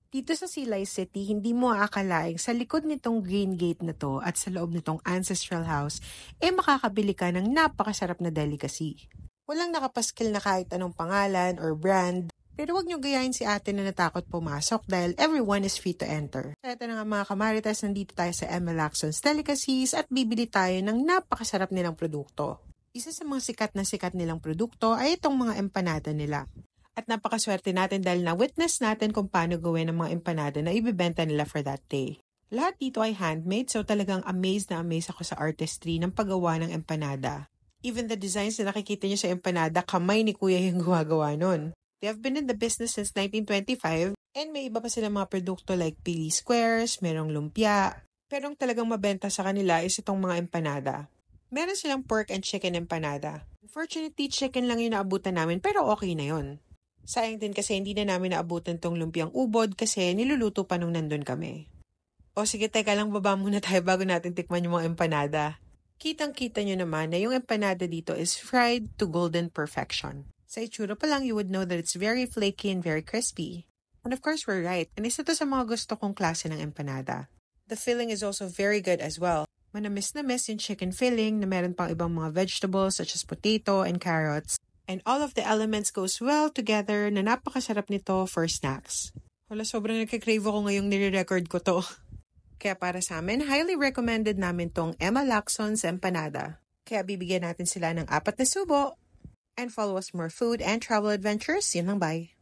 Dito sa Silay City, hindi mo aakalaing sa likod nitong Green Gate na to at sa loob nitong ancestral house, makakabili ka ng napakasarap na delicacy. Walang nakapaskil na kahit anong pangalan or brand, pero wag niyo gayahin si ate na natakot pumasok dahil everyone is free to enter. Kaya ito na nga mga kamaritas, nandito tayo sa Emma Lacson's Delicacies at bibili tayo ng napakasarap nilang produkto. Isa sa mga sikat nilang produkto ay itong mga empanada nila. At napakaswerte natin dahil na-witness natin kung paano gawin ang mga empanada na ibibenta nila for that day. Lahat dito ay handmade, so talagang amazed ako sa artistry ng paggawa ng empanada. Even the designs na nakikita niyo sa empanada, kamay ni Kuya yung gumagawa nun. They have been in the business since 1925 and may iba pa silang mga produkto like pili squares, merong lumpia. Pero ang talagang mabenta sa kanila is itong mga empanada. Meron silang pork and chicken empanada. Unfortunately, chicken lang yung naabutan namin pero okay na yun. Sayang din kasi hindi na namin naabutan tong lumpiang ubod kasi niluluto pa nung nandun kami. O sige, teka lang, baba muna tayo bago natin tikman yung mga empanada. Kitang-kita nyo naman na yung empanada dito is fried to golden perfection. Sa itsura pa lang, you would know that it's very flaky and very crispy. And of course, we're right. And isa to sa mga gusto kong klase ng empanada. The filling is also very good as well. Manamis na miss yung chicken filling na meron pang ibang mga vegetables such as potato and carrots. And all of the elements goes well together na napakasarap nito for snacks. Wala, sobrang nagka-crave ako ngayong nire-record ko to. Kaya para sa amin, highly recommended namin tong Emma Lacson's Empanada. Kaya bibigyan natin sila ng 4 na subo. And follow us for more food and travel adventures. Yun lang, bye!